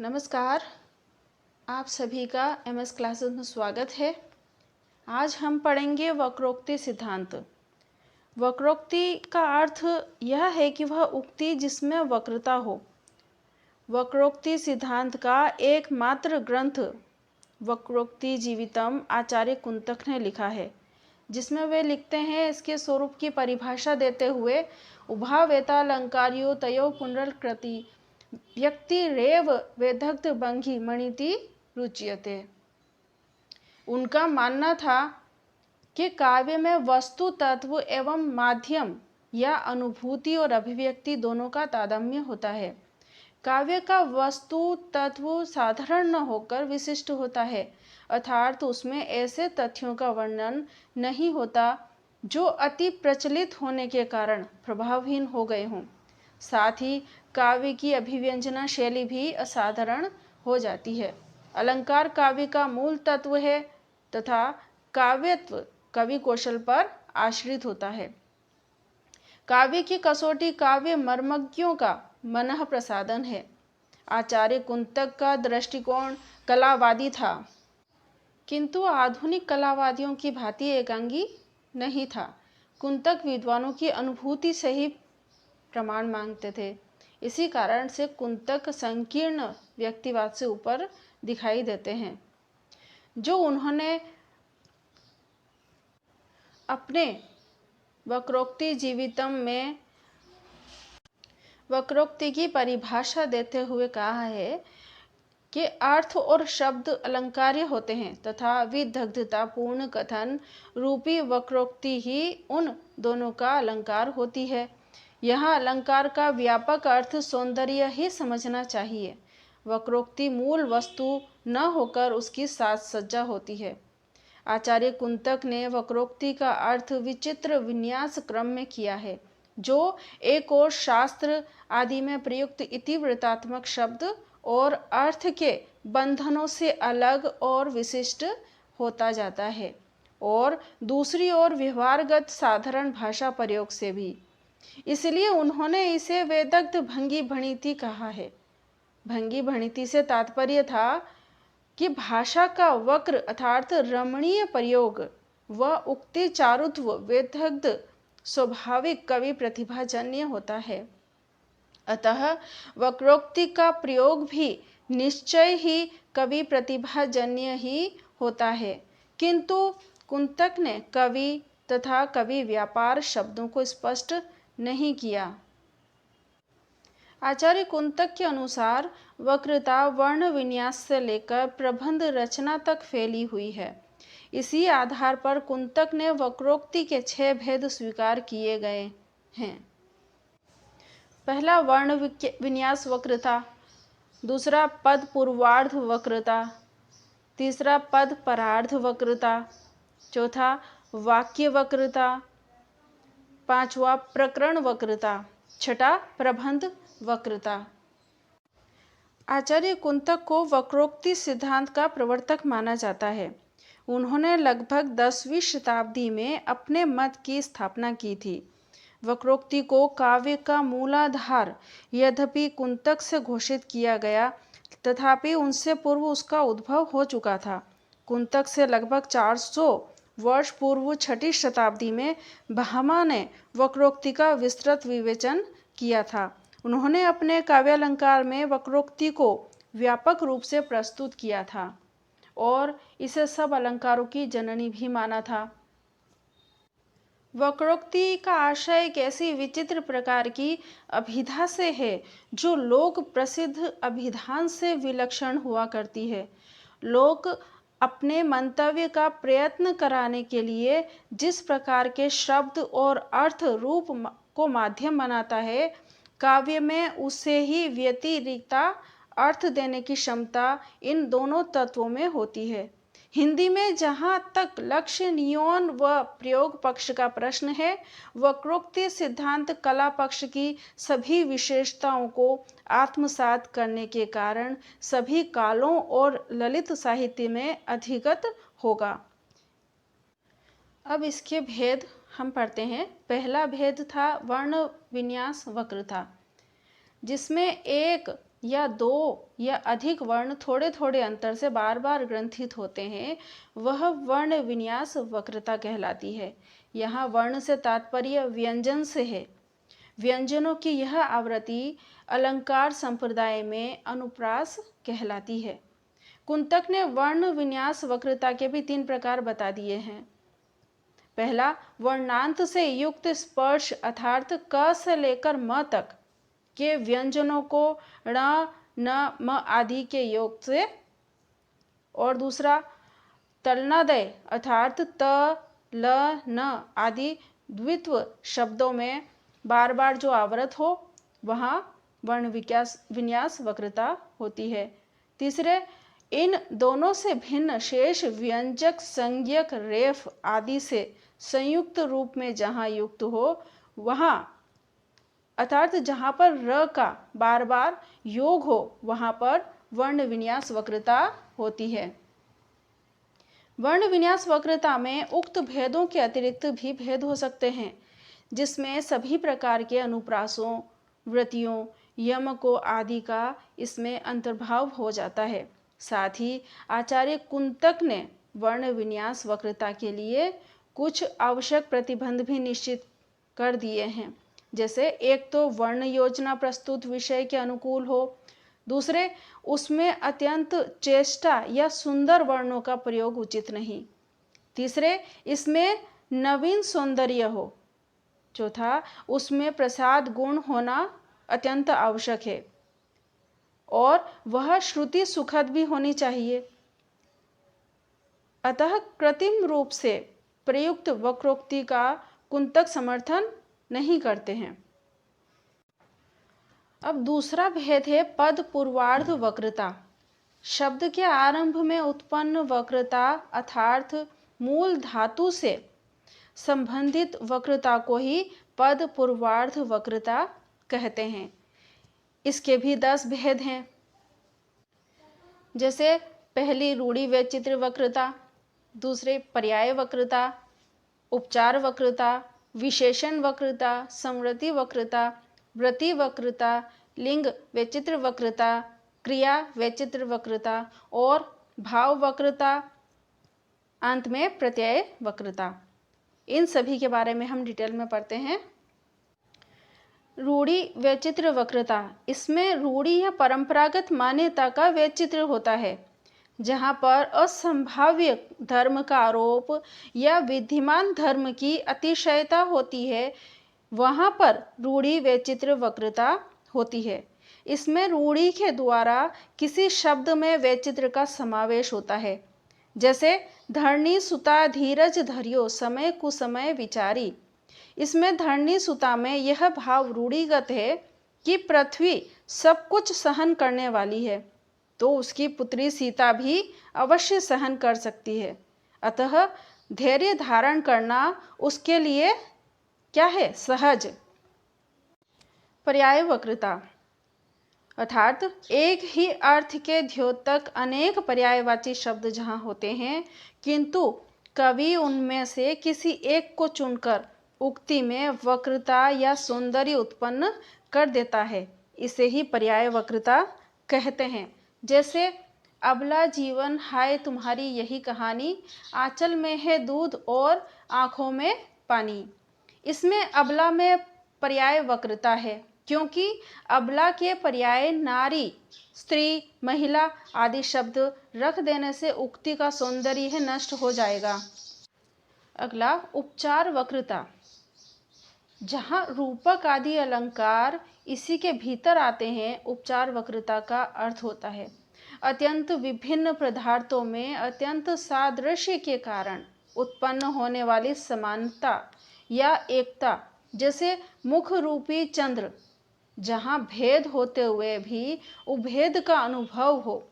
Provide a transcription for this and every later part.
नमस्कार। आप सभी का एमएस क्लासेस में स्वागत है। आज हम पढ़ेंगे वक्रोक्ति सिद्धांत। वक्रोक्ति का अर्थ यह है कि वह उक्ति जिसमें वक्रता हो। वक्रोक्ति सिद्धांत का एकमात्र ग्रंथ वक्रोक्ति जीवितम आचार्य कुंतक ने लिखा है, जिसमें वे लिखते हैं, इसके स्वरूप की परिभाषा देते हुए, उभावेतालंकार्यो तयो पुनर्कृति व्यक्तिरेव वेदग्ध भंगी मणिति रुच्यते। उनका मानना था कि काव्य में वस्तु तत्व एवं माध्यम या अनुभूति और अभिव्यक्ति दोनों का तादात्म्य होता है। काव्य का वस्तु तत्व साधारण न होकर विशिष्ट होता है, अर्थात उसमें ऐसे तथ्यों का वर्णन नहीं होता जो अति प्रचलित होने के कारण प्रभावहीन हो गए हों। साथ ही काव्य की अभिव्यंजना शैली भी असाधारण हो जाती है। अलंकार काव्य का मूल तत्व है तथा काव्यत्व कवि कौशल पर आश्रित होता है। काव्य की कसौटी काव्य मर्मज्ञों का मनः प्रसादन है। आचार्य कुंतक का दृष्टिकोण कलावादी था, किंतु आधुनिक कलावादियों की भांति एकांगी नहीं था। कुंतक विद्वानों की अनुभूति से ही प्रमाण मांगते थे। इसी कारण से कुंतक संकीर्ण व्यक्तिवाद से ऊपर दिखाई देते हैं, जो उन्होंने अपने वक्रोक्ति जीवितम में वक्रोक्ति की परिभाषा देते हुए कहा है कि अर्थ और शब्द अलंकार्य होते हैं तथा विदग्धता पूर्ण कथन रूपी वक्रोक्ति ही उन दोनों का अलंकार होती है। यहाँ अलंकार का व्यापक अर्थ सौंदर्य ही समझना चाहिए। वक्रोक्ति मूल वस्तु न होकर उसकी साज सज्जा होती है। आचार्य कुंतक ने वक्रोक्ति का अर्थ विचित्र विन्यास क्रम में किया है, जो एक और शास्त्र आदि में प्रयुक्त इतिवृत्तात्मक शब्द और अर्थ के बंधनों से अलग और विशिष्ट होता जाता है, और दूसरी ओर व्यवहारगत साधारण भाषा प्रयोग से भी। इसलिए उन्होंने इसे वेदग्ध भंगी भणिति कहा है। भंगी भणिति से तात्पर्य था कि भाषा का वक्र अर्थात रमणीय प्रयोग व उक्ति चारुत्व वेदग्ध स्वाभाविक कवि प्रतिभाजन्य होता है। अतः वक्रोक्ति का प्रयोग भी निश्चय ही कवि प्रतिभाजन्य ही होता है, किंतु कुंतक ने कवि तथा कवि व्यापार शब्दों को स्पष्ट नहीं किया। आचार्य कुंतक के अनुसार वक्रता वर्ण विन्यास से लेकर प्रबंध रचना तक फैली हुई है। इसी आधार पर कुंतक ने वक्रोक्ति के 6 भेद स्वीकार किए गए हैं। पहला वर्ण विन्यास वक्रता, दूसरा पद पूर्वार्ध वक्रता, तीसरा पद परार्ध वक्रता, चौथा वाक्य वक्रता, पांचवा प्रकरण वक्रता, छठा प्रबंध वक्रता। आचार्य कुंतक को वक्रोक्ति सिद्धांत का प्रवर्तक माना जाता है। उन्होंने लगभग 10वीं शताब्दी में अपने मत की स्थापना की थी। वक्रोक्ति को काव्य का मूलाधार यद्यपि कुंतक से घोषित किया गया, तथापि उनसे पूर्व उसका उद्भव हो चुका था। कुंतक से लगभग 400 वर्ष पूर्व 6ठी शताब्दी में भामा ने वक्रोक्ति का विस्तृत विवेचन किया था। उन्होंने अपने काव्यालंकार में वक्रोक्ति को व्यापक रूप से प्रस्तुत किया था और इसे सब अलंकारों की जननी भी माना था। वक्रोक्ति का आशय एक ऐसी विचित्र प्रकार की अभिधा से है जो लोक प्रसिद्ध अभिधान से विलक्षण हुआ करती है। लोग अपने मंतव्य का प्रयत्न कराने के लिए जिस प्रकार के शब्द और अर्थ रूप को माध्यम बनाता है, काव्य में उससे ही व्यतिरिक्त अर्थ देने की क्षमता इन दोनों तत्वों में होती है। हिंदी में जहाँ तक लक्ष्य नियोन व प्रयोग पक्ष का प्रश्न है, वक्रोक्ति सिद्धांत कला पक्ष की सभी विशेषताओं को आत्मसात करने के कारण सभी कालों और ललित साहित्य में अधिगत होगा। अब इसके भेद हम पढ़ते हैं। पहला भेद था वर्ण विन्यास वक्रता, जिसमें एक या दो या अधिक वर्ण थोड़े थोड़े अंतर से बार बार ग्रंथित होते हैं, वह वर्ण विन्यास वक्रता कहलाती है। यहाँ वर्ण से तात्पर्य व्यंजन से है। व्यंजनों की यह आवृत्ति अलंकार संप्रदाय में अनुप्रास कहलाती है। कुंतक ने वर्ण विन्यास वक्रता के भी 3 प्रकार बता दिए हैं। पहला, वर्णांत से युक्त स्पर्श अर्थात क से लेकर म तक के व्यंजनों को ण, न, म आदि के योग से। और दूसरा, तलनादय अर्थात त, ल, न आदि द्वित्व शब्दों में बार बार जो आवृत हो वहाँ वर्ण विन्यास वक्रता होती है। तीसरे, इन दोनों से भिन्न शेष व्यंजक संज्ञक रेफ आदि से संयुक्त रूप में जहाँ युक्त हो वहाँ अर्थात जहाँ पर र का बार बार योग हो वहाँ पर वर्ण विन्यास वक्रता होती है। वर्ण विन्यास वक्रता में उक्त भेदों के अतिरिक्त भी भेद हो सकते हैं, जिसमें सभी प्रकार के अनुप्रासों, वृत्तियों, यमकों आदि का इसमें अंतर्भाव हो जाता है। साथ ही आचार्य कुंतक ने वर्ण विन्यास वक्रता के लिए कुछ आवश्यक प्रतिबंध भी निश्चित कर दिए हैं। जैसे एक तो वर्ण योजना प्रस्तुत विषय के अनुकूल हो, दूसरे उसमें अत्यंत चेष्टा या सुंदर वर्णों का प्रयोग उचित नहीं, तीसरे इसमें नवीन सौंदर्य हो, चौथा उसमें प्रसाद गुण होना अत्यंत आवश्यक है और वह श्रुति सुखद भी होनी चाहिए। अतः कृत्रिम रूप से प्रयुक्त वक्रोक्ति का कुंतक समर्थन नहीं करते हैं। अब दूसरा भेद है पद पूर्वार्ध वक्रता। शब्द के आरंभ में उत्पन्न वक्रता अर्थात मूल धातु से संबंधित वक्रता को ही पद पूर्वार्ध वक्रता कहते हैं। इसके भी 10 भेद हैं। जैसे पहली रूढ़ि वैचित्र वक्रता, दूसरे पर्याय वक्रता, उपचार वक्रता, विशेषण वक्रता, समृद्धि वक्रता, वृत्ति वक्रता, लिंग वैचित्र वक्रता, क्रिया वैचित्र वक्रता और भाव वक्रता, अंत में प्रत्यय वक्रता। इन सभी के बारे में हम डिटेल में पढ़ते हैं। रूढ़ि वैचित्र वक्रता, इसमें रूढ़ि या परंपरागत मान्यता का वैचित्र होता है, जहाँ पर असंभाव्य धर्म का आरोप या विद्यमान धर्म की अतिशयता होती है, वहाँ पर रूढ़ि वैचित्र वक्रता होती है। इसमें रूढ़ि के द्वारा किसी शब्द में वैचित्र का समावेश होता है। जैसे धरणी सुता धीरज धरियो समय कुसमय विचारी। इसमें धरणी सुता में यह भाव रूढ़िगत है कि पृथ्वी सब कुछ सहन करने वाली है, तो उसकी पुत्री सीता भी अवश्य सहन कर सकती है। अतः धैर्य धारण करना उसके लिए क्या है, सहज। पर्याय वक्रता अर्थात एक ही अर्थ के द्योतक अनेक पर्यायवाची शब्द जहाँ होते हैं, किंतु कवि उनमें से किसी एक को चुनकर उक्ति में वक्रता या सौंदर्य उत्पन्न कर देता है, इसे ही पर्याय वक्रता कहते हैं। जैसे अबला जीवन हाय तुम्हारी यही कहानी, आंचल में है दूध और आँखों में पानी। इसमें अबला में पर्याय वक्रता है, क्योंकि अबला के पर्याय नारी, स्त्री, महिला आदि शब्द रख देने से उक्ति का सौंदर्य है नष्ट हो जाएगा। अगला उपचार वक्रता, जहाँ रूपक आदि अलंकार इसी के भीतर आते हैं, उपचार वक्रता का अर्थ होता है अत्यंत विभिन्न पदार्थों में अत्यंत सादृश्य के कारण उत्पन्न होने वाली समानता या एकता। जैसे मुख रूपी चंद्र, जहाँ भेद होते हुए भी उभेद का अनुभव हो,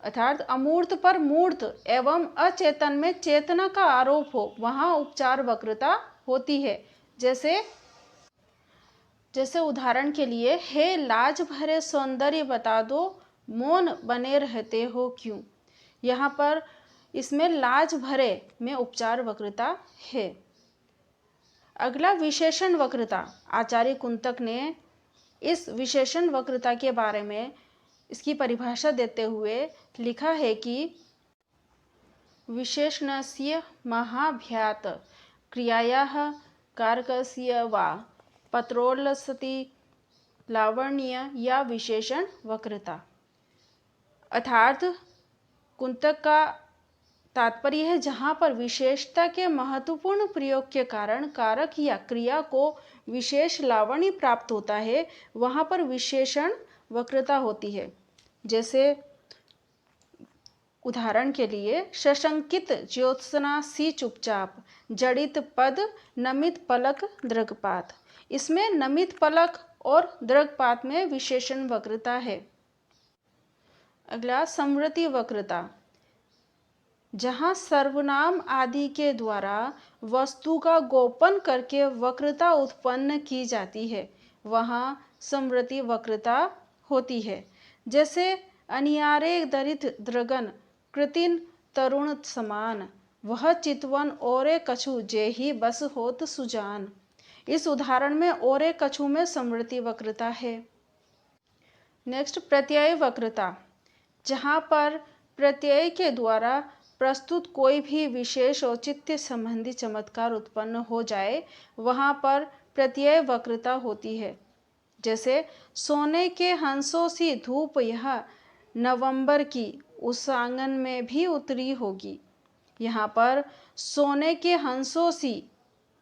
अर्थात अमूर्त पर मूर्त एवं अचेतन में चेतना का आरोप हो, वहाँ उपचार वक्रता होती है। जैसे उदाहरण के लिए, हे लाज भरे सौंदर्य बता दो, मौन बने रहते हो क्यों। यहाँ पर इसमें लाज भरे में उपचार वक्रता है। अगला विशेषण वक्रता, आचार्य कुंतक ने इस विशेषण वक्रता के बारे में इसकी परिभाषा देते हुए लिखा है कि विशेषणस्य महाभ्यात् क्रियायाः कारकस्य वा पत्रोल्लसति लावण्य या विशेषण वक्रता। अर्थात कुंतक का तात्पर्य है जहाँ पर विशेषता के महत्वपूर्ण प्रयोग के कारण कारक या क्रिया को विशेष लावण्य प्राप्त होता है, वहाँ पर विशेषण वक्रता होती है। जैसे उदाहरण के लिए, सशंकित ज्योत्सना सी चुपचाप, जड़ित पद नमित पलक दृगपात। इसमें नमित पलक और दृगपात में विशेषण वक्रता है। अगला समृति वक्रता, जहाँ सर्वनाम आदि के द्वारा वस्तु का गोपन करके वक्रता उत्पन्न की जाती है, वहाँ समृति वक्रता होती है। जैसे अनियारे दरित द्रगन कृतिन तरुण समान, वह चितवन ओरे कछु जेहि बस होत सुजान। इस उदाहरण में ओरे कछु में समृति वक्रता है। नेक्स्ट, प्रत्यय वक्रता, जहाँ पर प्रत्यय के द्वारा प्रस्तुत कोई भी विशेष औचित्य संबंधी चमत्कार उत्पन्न हो जाए, वहाँ पर प्रत्यय वक्रता होती है। जैसे सोने के हंसों सी धूप यह नवंबर की उस आंगन में भी उतरी होगी। यहाँ पर सोने के हंसों सी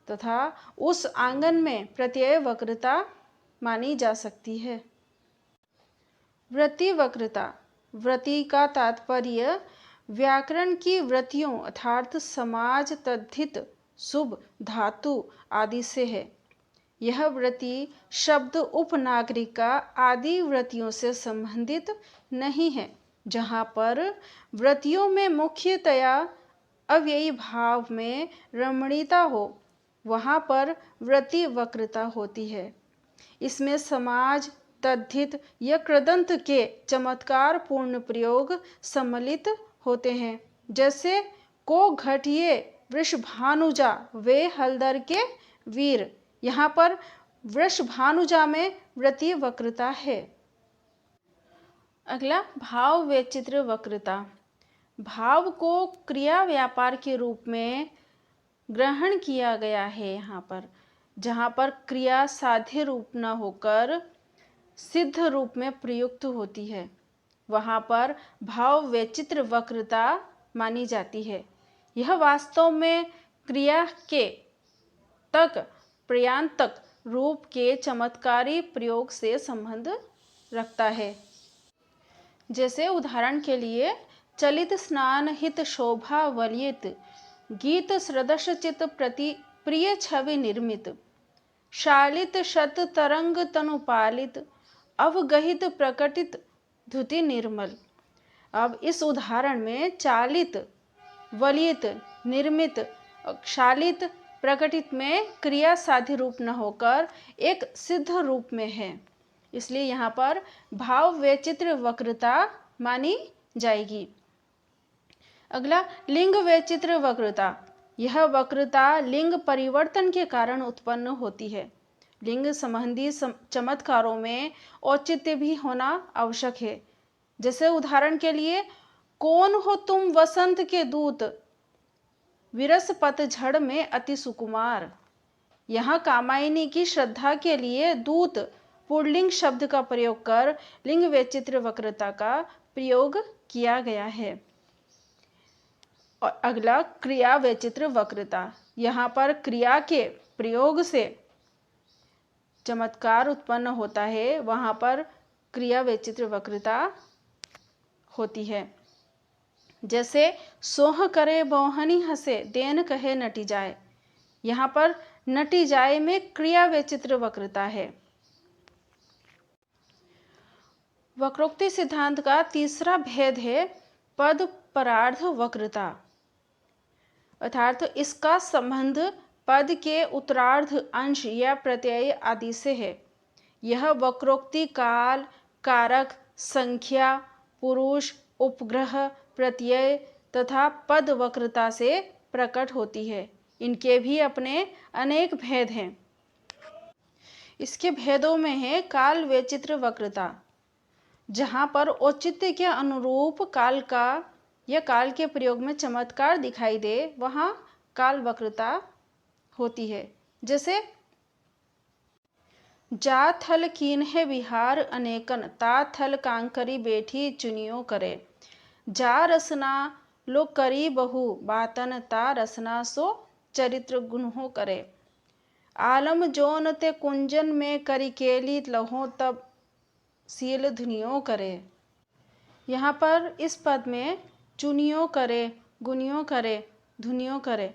तथा उस आंगन में प्रत्यय वक्रता मानी जा सकती है। वृत्ति वक्रता, वृत्ति का तात्पर्य व्याकरण की वृत्तियों अर्थात समाज तद्धित शुभ धातु आदि से है। यह वृत्ति शब्द उपनागरिका आदि वृत्तियों से संबंधित नहीं है। जहाँ पर वृत्तियों में मुख्यतया अव्ययी भाव में रमणीयता हो, वहाँ पर वृत्ति वक्रता होती है। इसमें समाज तद्धित या कृदंत के चमत्कार पूर्ण प्रयोग सम्मिलित होते हैं। जैसे को घटिए वृषभानुजा वे हलदर के वीर, यहाँ पर वृषभानुजा में वृत्ति वक्रता है। अगला, भाव वैचित्र्य वक्रता, भाव को क्रिया व्यापार के रूप में ग्रहण किया गया है। यहाँ पर जहाँ पर क्रिया साध्य रूप न होकर सिद्ध रूप में प्रयुक्त होती है, वहाँ पर भाव वैचित्र्य वक्रता मानी जाती है। यह वास्तव में क्रिया के तक प्रयान्तक रूप के चमत्कारी प्रयोग से संबंध रखता है। जैसे उदाहरण के लिए, चलित स्नान हित शोभा वलियत, गीत सदृश चित प्रति प्रिय छवि निर्मित, शालित शत तरंग तनुपालित, अवगहित प्रकटित धुति निर्मल। अब इस उदाहरण में चालित, वलित, निर्मित, शालित, प्रकटित में क्रिया साध्य रूप न होकर एक सिद्ध रूप में है, इसलिए यहाँ पर भाव वैचित्र्य वक्रता मानी जाएगी। अगला, लिंग वैचित्र्य वक्रता, यह वक्रता लिंग परिवर्तन के कारण उत्पन्न होती है। लिंग संबंधी चमत्कारों में औचित्य भी होना आवश्यक है। जैसे उदाहरण के लिए, कौन हो तुम वसंत के दूत, विरस पतझड़ में अति सुकुमार। यहाँ कामायनी की श्रद्धा के लिए दूत पुल्लिंग शब्द का प्रयोग कर लिंग वैचित्र्य वक्रता का प्रयोग किया गया है। और अगला, क्रिया वैचित्र्य वक्रता, यहाँ पर क्रिया के प्रयोग से चमत्कार उत्पन्न होता है, वहाँ पर क्रिया वैचित्र्य वक्रता होती है। जैसे सोह करे बोहनी हंसे देन कहे नटी जाए, यहाँ पर नटी जाए में क्रिया वैचित्र्य वक्रता है। वक्रोक्ति सिद्धांत का तीसरा भेद है पद परार्थ वक्रता, अर्थात इसका संबंध पद के उत्तरार्ध अंश या प्रत्यय आदि से है। यह वक्रोक्ति काल, कारक, संख्या, पुरुष, उपग्रह, प्रत्यय तथा पद वक्रता से प्रकट होती है। इनके भी अपने अनेक भेद हैं। इसके भेदों में है काल वैचित्र वक्रता, जहाँ पर औचित्य के अनुरूप काल का या काल के प्रयोग में चमत्कार दिखाई दे, वहाँ काल वक्रता होती है। जैसे जा थल कीन्हे विहार अनेकन, ता थल कांकरी बैठी चुनियो करे। जा रसना लो करी बहु बातन, ता रसना सो चरित्र गुन्हो करे। आलम जोन ते कुंजन में करी केली लहो, तब सील धुनियो करे। यहाँ पर इस पद में चुनियो करे, गुनियो करे, धुनियो करे,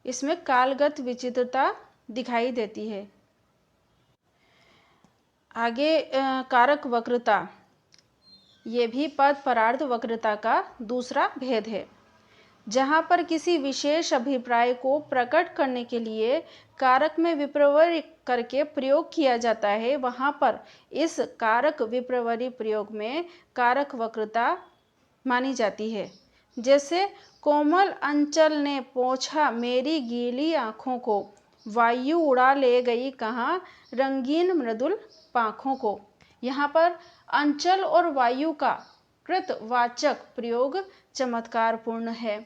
इसमें कालगत विचित्रता दिखाई देती है। आगे कारक वक्रता, ये भी पद परार्थ वक्रता का दूसरा भेद है। जहाँ पर किसी विशेष अभिप्राय को प्रकट करने के लिए कारक में विप्रवरी करके प्रयोग किया जाता है, वहाँ पर इस कारक विप्रवरी प्रयोग में कारक वक्रता मानी जाती है। जैसे कोमल अंचल ने पोंछा मेरी गीली आँखों को, वायु उड़ा ले गई कहाँ रंगीन मृदुल पाँखों को। यहाँ पर अंचल और वायु का कृतवाचक प्रयोग चमत्कारपूर्ण है,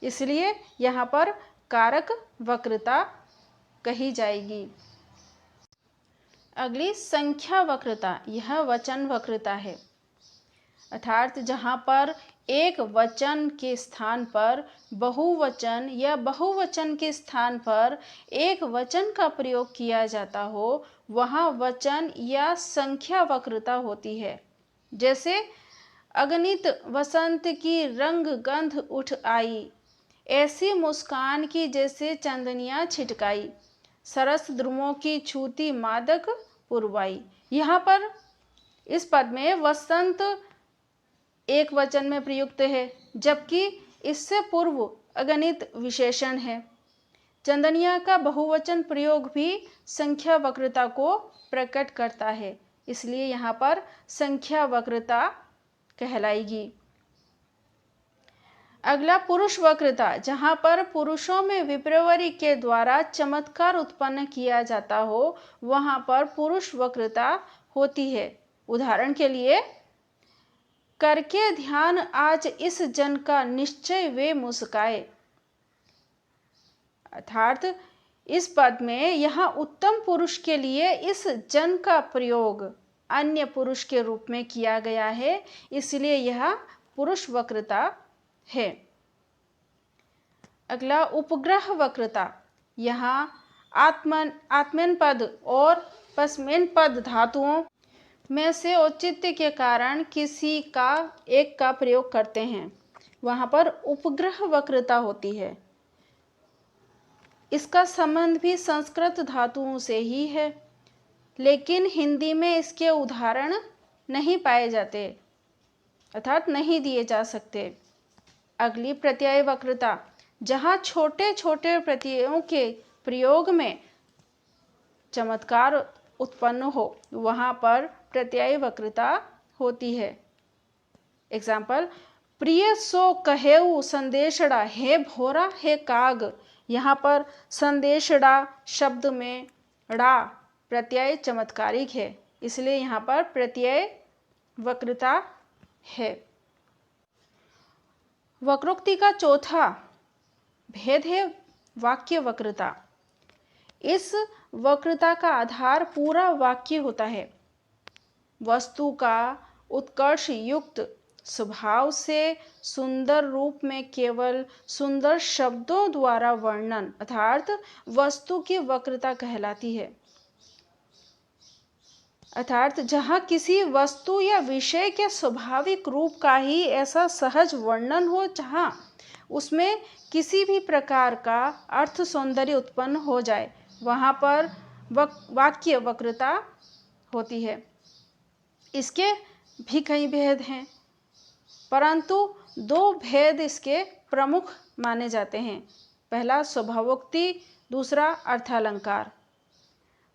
इसलिए यहाँ पर कारक वक्रता कही जाएगी। अगली संख्या वक्रता, यह वचन वक्रता है, अर्थात जहाँ पर एक वचन के स्थान पर बहुवचन या बहुवचन के स्थान पर एक वचन का प्रयोग किया जाता हो, वहाँ वचन या संख्या वक्रता होती है। जैसे अगणित वसंत की रंग गंध उठ आई, ऐसी मुस्कान की जैसे चंदनियाँ छिटकाई, सरस द्रुमों की छूती मादक पुरवाई। यहाँ पर इस पद में वसंत एक वचन में प्रयुक्त है, जबकि इससे पूर्व अगणित विशेषण है। चंदनिया का बहुवचन प्रयोग भी संख्या वक्रता को प्रकट करता है, इसलिए यहाँ पर संख्या वक्रता कहलाएगी। अगला पुरुष वक्रता, जहाँ पर पुरुषों में विप्रवरी के द्वारा चमत्कार उत्पन्न किया जाता हो, वहाँ पर पुरुष वक्रता होती है। उदाहरण के लिए, करके ध्यान आज इस जन का निश्चय वे मुस्काए, अर्थात इस पद में यहाँ उत्तम पुरुष के लिए इस जन का प्रयोग अन्य पुरुष के रूप में किया गया है, इसलिए यह पुरुष वक्रता है। अगला उपग्रह वक्रता, यहाँ आत्मन पद और पस्मेन पद धातुओं में से औचित्य के कारण किसी का एक का प्रयोग करते हैं, वहाँ पर उपग्रह वक्रता होती है। इसका संबंध भी संस्कृत धातुओं से ही है, लेकिन हिंदी में इसके उदाहरण नहीं पाए जाते, अर्थात नहीं दिए जा सकते। अगली प्रत्यय वक्रता, जहाँ छोटे छोटे प्रत्ययों के प्रयोग में चमत्कार उत्पन्न हो, वहाँ पर प्रत्यय वक्रता होती है। एग्जाम्पल, प्रिय सो कहेऊ संदेशड़ा, हे भोरा हे काग। यहाँ पर संदेशड़ा शब्द में ड़ा प्रत्यय चमत्कारिक है, इसलिए यहाँ पर प्रत्यय वक्रता है। वक्रोक्ति का चौथा भेद है वाक्य वक्रता। इस वक्रता का आधार पूरा वाक्य होता है। वस्तु का उत्कर्ष युक्त स्वभाव से सुंदर रूप में केवल सुंदर शब्दों द्वारा वर्णन, अर्थात वस्तु की वक्रता कहलाती है। अर्थात जहाँ किसी वस्तु या विषय के स्वाभाविक रूप का ही ऐसा सहज वर्णन हो, जहाँ उसमें किसी भी प्रकार का अर्थ सौंदर्य उत्पन्न हो जाए, वहाँ पर वाक्य वक्रता होती है। इसके भी कई भेद हैं, परंतु दो भेद इसके प्रमुख माने जाते हैं। पहला स्वभावोक्ति, दूसरा अर्थालंकार।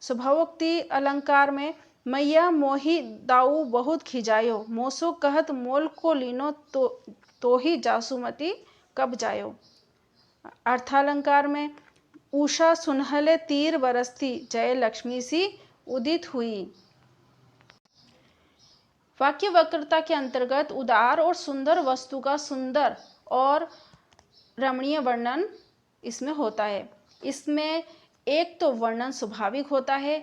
स्वभावोक्ति अलंकार में मैया मोही दाऊ बहुत खिजायो, मोसो कहत मोल को लीनो तो ही जासुमती कब जायो। अर्थालंकार में उषा सुनहले तीर बरसती, जय लक्ष्मी सी उदित हुई। वाक्य वक्रता के अंतर्गत उदार और सुंदर वस्तु का सुंदर और रमणीय वर्णन इसमें होता है। इसमें एक तो वर्णन स्वाभाविक होता है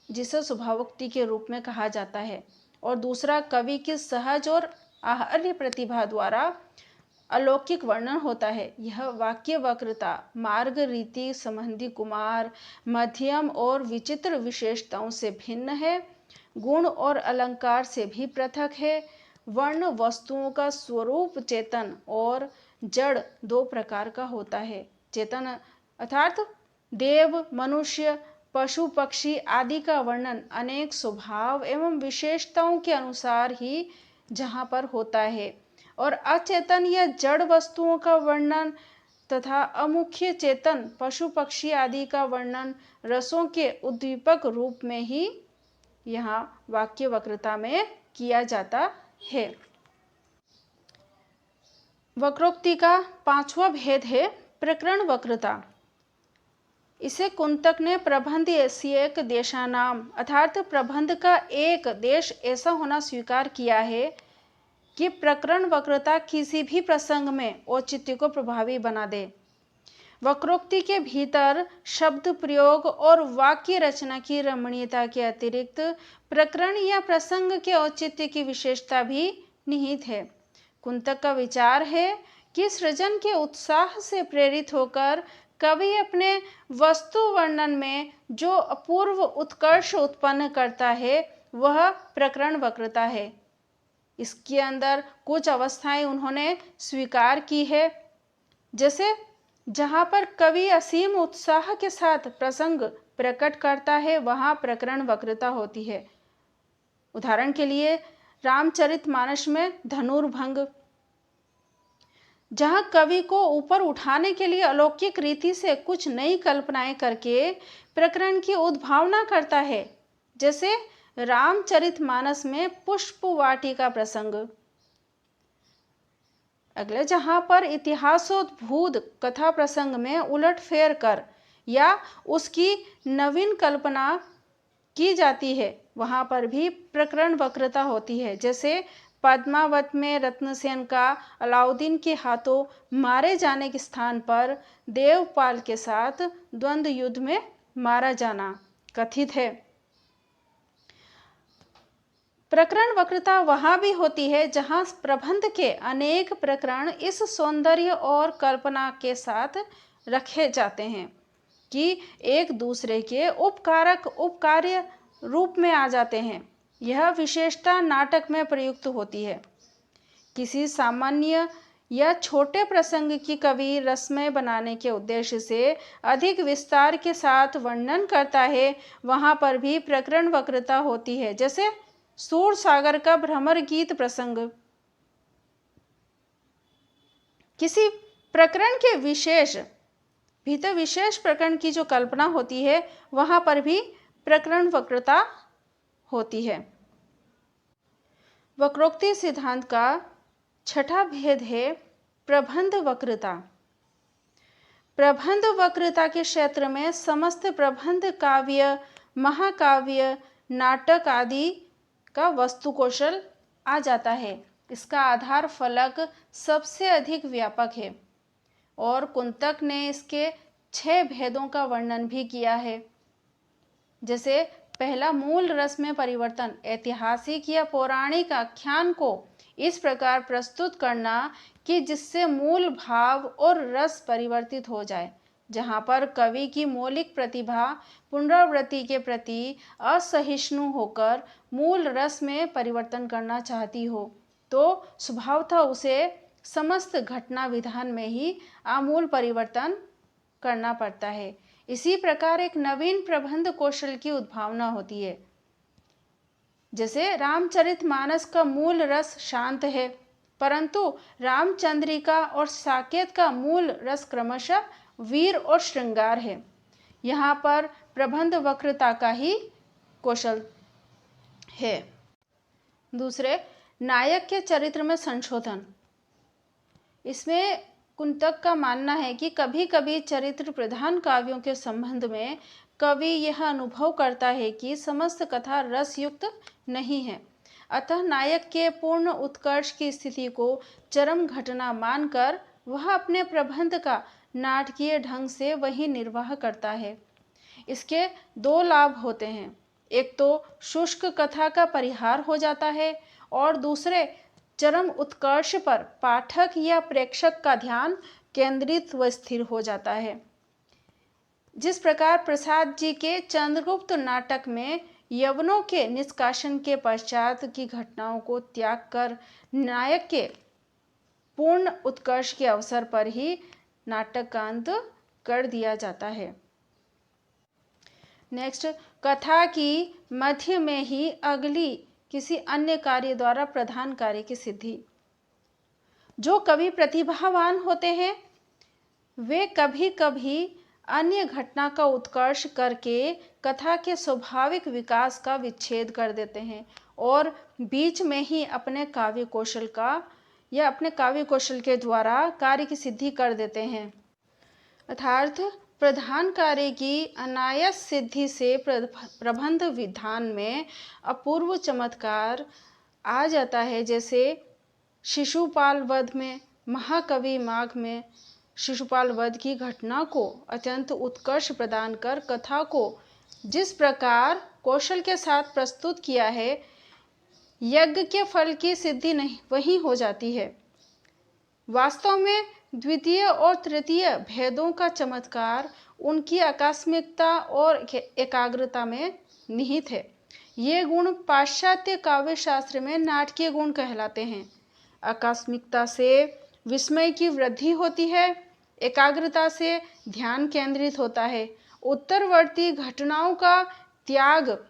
जिसे स्वभावोक्ति के रूप में कहा जाता है, और दूसरा कवि की सहज और आहर्य प्रतिभा द्वारा अलौकिक वर्णन होता है। यह वाक्य वक्रता मार्ग रीति संबंधी कुमार मध्यम और विचित्र विशेषताओं से भिन्न है, गुण और अलंकार से भी पृथक है। वर्ण वस्तुओं का स्वरूप चेतन और जड़ दो प्रकार का होता है। चेतन अर्थात देव मनुष्य पशु पक्षी आदि का वर्णन अनेक स्वभाव एवं विशेषताओं के अनुसार ही जहाँ पर होता है, और अचेतन या जड़ वस्तुओं का वर्णन तथा अमुख्य चेतन पशु पक्षी आदि का वर्णन रसों के उद्दीपक रूप में ही यहाँ वाक्य वक्रता में किया जाता है। वक्रोक्ति का पांचवा भेद है प्रकरण वक्रता। इसे कुंतक ने प्रबंध एशियक देशानाम अर्थात प्रबंध का एक देश ऐसा होना स्वीकार किया है कि प्रकरण वक्रता किसी भी प्रसंग में औचित्य को प्रभावी बना दे। वक्रोक्ति के भीतर शब्द प्रयोग और वाक्य रचना की रमणीयता के अतिरिक्त प्रकरण या प्रसंग के औचित्य की विशेषता भी निहित है। कुंतक का विचार है कि सृजन के उत्साह से प्रेरित होकर कवि अपने वस्तु वर्णन में जो अपूर्व उत्कर्ष उत्पन्न करता है वह प्रकरण वक्रता है। इसके अंदर कुछ अवस्थाएं उन्होंने स्वीकार की है, जैसे जहाँ पर कवि असीम उत्साह के साथ प्रसंग प्रकट करता है वहाँ प्रकरण वक्रता होती है। उदाहरण के लिए रामचरितमानस में धनुर्भंग, जहाँ कवि को ऊपर उठाने के लिए अलौकिक रीति से कुछ नई कल्पनाएं करके प्रकरण की उद्भावना करता है, जैसे रामचरितमानस में पुष्प वाटिका प्रसंग। अगले जहाँ पर इतिहासोद्भूत कथा प्रसंग में उलटफेर कर या उसकी नवीन कल्पना की जाती है वहाँ पर भी प्रकरण वक्रता होती है, जैसे पद्मावत में रत्नसेन का अलाउद्दीन के हाथों मारे जाने के स्थान पर देवपाल के साथ द्वंद्व युद्ध में मारा जाना कथित है। प्रकरण वक्रता वहाँ भी होती है जहाँ प्रबंध के अनेक प्रकरण इस सौंदर्य और कल्पना के साथ रखे जाते हैं कि एक दूसरे के उपकारक उपकार्य रूप में आ जाते हैं। यह विशेषता नाटक में प्रयुक्त होती है। किसी सामान्य या छोटे प्रसंग की कवि रसमय बनाने के उद्देश्य से अधिक विस्तार के साथ वर्णन करता है वहाँ पर भी प्रकरण वक्रता होती है, जैसे सूरसागर का भ्रमर गीत प्रसंग। किसी प्रकरण के भीतर विशेष प्रकरण की जो कल्पना होती है वहां पर भी प्रकरण वक्रता होती है। वक्रोक्ति सिद्धांत का छठा भेद है प्रबंध वक्रता। प्रबंध वक्रता के क्षेत्र में समस्त प्रबंध काव्य महाकाव्य नाटक आदि का वस्तु कौशल आ जाता है। इसका आधार फलक सबसे अधिक व्यापक है और कुंतक ने इसके 6 भेदों का वर्णन भी किया है, जैसे पहला मूल रस में परिवर्तन, ऐतिहासिक या पौराणिक आख्यान को इस प्रकार प्रस्तुत करना कि जिससे मूल भाव और रस परिवर्तित हो जाए। जहाँ पर कवि की मौलिक प्रतिभा पुनरावृत्ति के प्रति असहिष्णु होकर मूल रस में परिवर्तन करना चाहती हो तो स्वभावतः उसे समस्त घटना विधान में ही आमूल परिवर्तन करना पड़ता है। इसी प्रकार एक नवीन प्रबंध कौशल की उद्भावना होती है। जैसे रामचरितमानस का मूल रस शांत है, परंतु रामचंद्रिका और साकेत का मूल रस क्रमशः वीर और श्रृंगार है। यहाँ पर प्रबंध वक्रता का ही कौशल है। दूसरे, नायक के चरित्र में संशोधन। इसमें कुंतक का मानना है कि कभी कभी चरित्र प्रधान काव्यों के संबंध में कवि यह अनुभव करता है कि समस्त कथा रसयुक्त नहीं है, अतः नायक के पूर्ण उत्कर्ष की स्थिति को चरम घटना मानकर वह अपने प्रबंध का नाटकीय ढंग से वही निर्वाह करता है। इसके दो लाभ होते हैं, एक तो शुष्क कथा का परिहार हो जाता है और दूसरे चरम उत्कर्ष पर पाठक या प्रेक्षक का ध्यान केंद्रित व स्थिर हो जाता है। जिस प्रकार प्रसाद जी के चंद्रगुप्त नाटक में यवनों के निष्कासन के पश्चात की घटनाओं को त्याग कर नायक के पूर्ण उत्कर्ष के अवसर पर ही नाटक का अंत कर दिया जाता है। नेक्स्ट, कथा की मध्य में ही अगली किसी अन्य कार्य द्वारा प्रधान कार्य की सिद्धि। जो कवि प्रतिभावान होते हैं वे कभी कभी अन्य घटना का उत्कर्ष करके कथा के स्वाभाविक विकास का विच्छेद कर देते हैं और बीच में ही अपने काव्य कौशल के द्वारा कार्य की सिद्धि कर देते हैं। अर्थात प्रधान कार्य की अनायास सिद्धि से प्रबंध विधान में अपूर्व चमत्कार आ जाता है। जैसे शिशुपाल वध में, महाकवि माघ में शिशुपाल वध की घटना को अत्यंत उत्कर्ष प्रदान कर कथा को जिस प्रकार कौशल के साथ प्रस्तुत किया है, यज्ञ के फल की सिद्धि नहीं वही हो जाती है। वास्तव में द्वितीय और तृतीय भेदों का चमत्कार उनकी आकस्मिकता और एकाग्रता में निहित है। ये गुण पाश्चात्य काव्य शास्त्र में नाटकीय गुण कहलाते हैं। आकस्मिकता से विस्मय की वृद्धि होती है, एकाग्रता से ध्यान केंद्रित होता है, उत्तरवर्ती घटनाओं का त्याग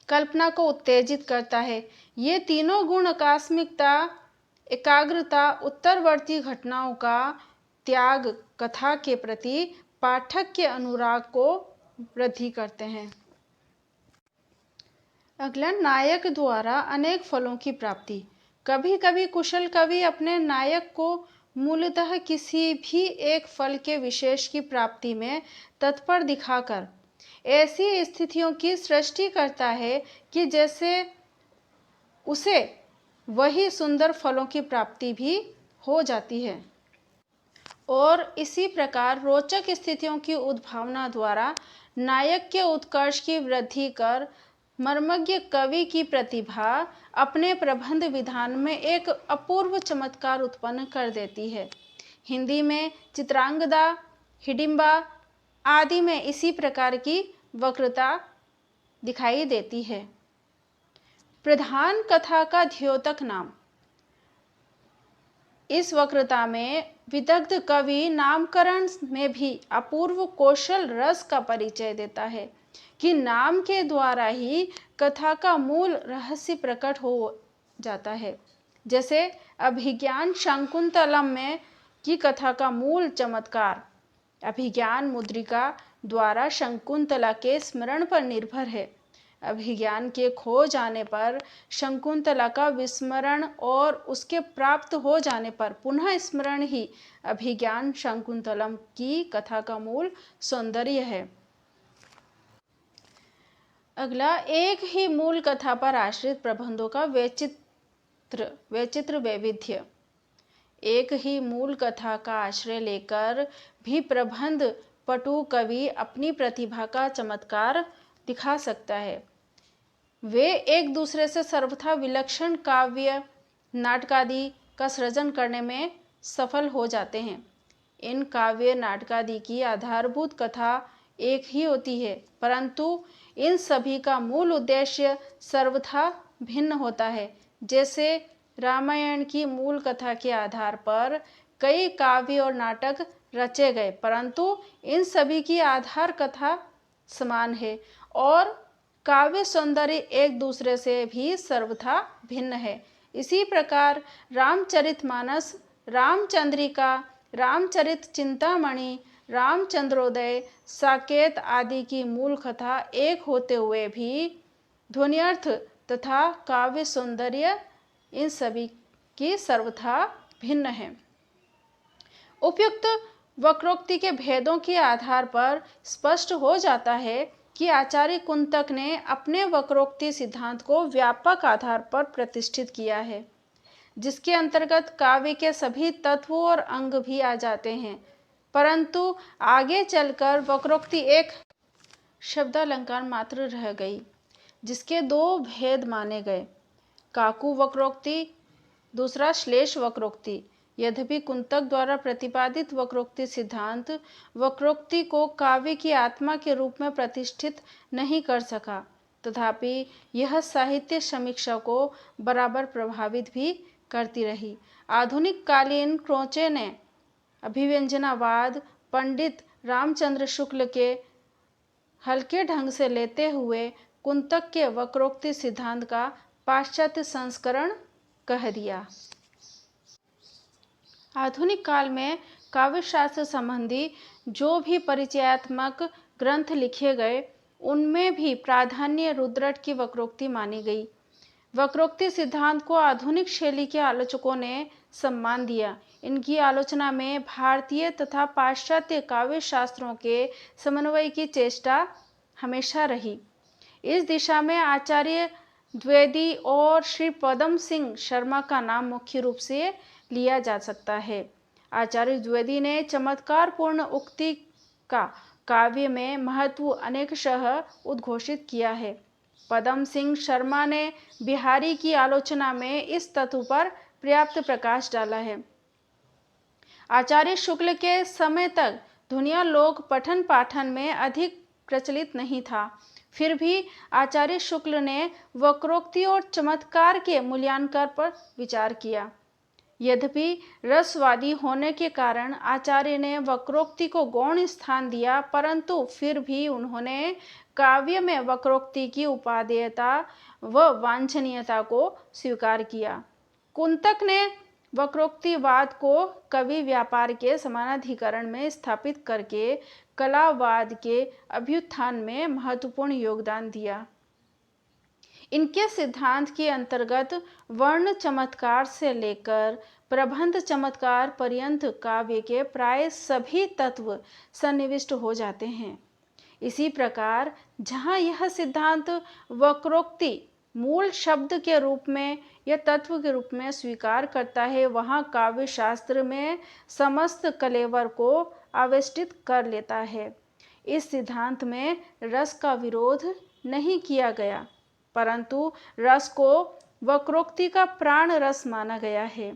कल्पना को उत्तेजित करता है। ये तीनों गुण आकस्मिकता, एकाग्रता, उत्तरवर्ती घटनाओं का त्याग कथा के प्रति पाठक के अनुराग को वृद्धि करते हैं। अगला, नायक द्वारा अनेक फलों की प्राप्ति। कभी कभी कुशल कवि अपने नायक को मूलतः किसी भी एक फल के विशेष की प्राप्ति में तत्पर दिखाकर ऐसी स्थितियों की सृष्टि करता है कि जैसे उसे वही सुंदर फलों की प्राप्ति भी हो जाती है। और इसी प्रकार रोचक स्थितियों की उद्भावना द्वारा नायक के उत्कर्ष की वृद्धि कर मर्मज्ञ कवि की प्रतिभा अपने प्रबंध विधान में एक अपूर्व चमत्कार उत्पन्न कर देती है। हिंदी में चित्रांगदा, हिडिंबा आदि में इसी प्रकार की वक्रता दिखाई देती है। प्रधान कथा का द्योतक नाम। इस वक्रता में विदग्ध कवि नामकरण में भी अपूर्व कौशल रस का परिचय देता है कि नाम के द्वारा ही कथा का मूल रहस्य प्रकट हो जाता है। जैसे अभिज्ञान शकुंतलम में की कथा का मूल चमत्कार अभिज्ञान मुद्रिका द्वारा शकुंतला के स्मरण पर निर्भर है। अभिज्ञान के खो जाने पर शकुंतला का विस्मरण और उसके प्राप्त हो जाने पर पुनः स्मरण ही अभिज्ञान शकुंतलम की कथा का मूल सौंदर्य है। अगला, एक ही मूल कथा पर आश्रित प्रबंधों का वैचित्र वैविध्य। एक ही मूल कथा का आश्रय लेकर भी प्रबंध पटु कवि अपनी प्रतिभा का चमत्कार दिखा सकता है। वे एक दूसरे से सर्वथा विलक्षण काव्य नाटकादि का सृजन करने में सफल हो जाते हैं। इन काव्य नाटकादि की आधारभूत कथा एक ही होती है, परंतु इन सभी का मूल उद्देश्य सर्वथा भिन्न होता है। जैसे रामायण की मूल कथा के आधार पर कई काव्य और नाटक रचे गए, परंतु इन सभी की आधार कथा समान है और काव्य सौंदर्य एक दूसरे से भी सर्वथा भिन्न है। इसी प्रकार रामचरितमानस, रामचंद्रिका, रामचरित चिंतामणि, रामचंद्रोदय, साकेत आदि की मूल कथा एक होते हुए भी ध्वन्यर्थ तथा काव्य सौंदर्य इन सभी की सर्वथा भिन्न है। उपयुक्त वक्रोक्ति के भेदों के आधार पर स्पष्ट हो जाता है कि आचार्य कुंतक ने अपने वक्रोक्ति सिद्धांत को व्यापक आधार पर प्रतिष्ठित किया है, जिसके अंतर्गत काव्य के सभी तत्वों और अंग भी आ जाते हैं। परंतु आगे चलकर वक्रोक्ति एक शब्दालंकार मात्र रह गई, जिसके दो भेद माने गए, काकू वक्रोक्ति, दूसरा श्लेष वक्रोक्ति। यद्यपि कुंतक द्वारा प्रतिपादित वक्रोक्ति सिद्धांत वक्रोक्ति को काव्य की आत्मा के रूप में प्रतिष्ठित नहीं कर सका, तथापि यह साहित्य समीक्षा को बराबर प्रभावित भी करती रही। आधुनिक कालीन क्रोचे ने अभिव्यंजनावाद पंडित रामचंद्र शुक्ल के हल्के ढंग से लेते हुए कुंतक के वक्रोक्ति सिद्धांत का पाश्चात्य संस्करण कह दिया। आधुनिक काल में काव्यशास्त्र संबंधी जो भी परिचयात्मक ग्रंथ लिखे गए, उनमें भी प्राधान्य रुद्रट की वक्रोक्ति मानी गई। वक्रोक्ति सिद्धांत को आधुनिक शैली के आलोचकों ने सम्मान दिया। इनकी आलोचना में भारतीय तथा पाश्चात्य काव्य शास्त्रों के समन्वय की चेष्टा हमेशा रही। इस दिशा में आचार्य द्विवेदी और श्री पदम सिंह शर्मा का नाम मुख्य रूप से लिया जा सकता है। आचार्य द्विवेदी ने चमत्कारपूर्ण उक्ति का काव्य में महत्व अनेकशः उद्घोषित किया है। पदम सिंह शर्मा ने बिहारी की आलोचना में इस तत्व पर पर्याप्त प्रकाश डाला है। आचार्य शुक्ल के समय तक धुनिया लोक पठन पाठन में अधिक प्रचलित नहीं था, फिर भी आचार्य शुक्ल ने वक्रोक्ति और चमत्कार के मूल्यांकन पर विचार किया। यद्यपि रसवादी होने के कारण आचार्य ने वक्रोक्ति को गौण स्थान दिया, परंतु फिर भी उन्होंने काव्य में वक्रोक्ति की उपादेयता व वांछनीयता को स्वीकार किया। कुंतक ने वक्रोक्तिवाद को कवि व्यापार के समानाधिकरण में स्थापित करके कलावाद के अभ्युत्थान में महत्वपूर्ण योगदान दिया। इनके सिद्धांत के अंतर्गत वर्ण चमत्कार से लेकर प्रबंध चमत्कार पर्यंत काव्य के प्राय सभी तत्व सन्निविष्ट हो जाते हैं। इसी प्रकार जहाँ यह सिद्धांत वक्रोक्ति मूल शब्द के रूप में या तत्व के रूप में स्वीकार करता है, वहाँ काव्य शास्त्र में समस्त कलेवर को आवेष्टित कर लेता है। इस सिद्धांत में रस का विरोध नहीं किया गया, परंतु रस को वक्रोक्ति का प्राण रस माना गया है।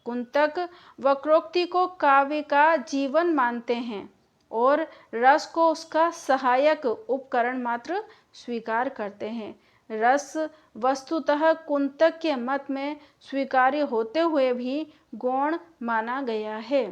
कुंतक वक्रोक्ति को काव्य का जीवन मानते हैं और रस को उसका सहायक उपकरण मात्र स्वीकार करते हैं। रस वस्तुतः कुंतक के मत में स्वीकार्य होते हुए भी गौण माना गया है।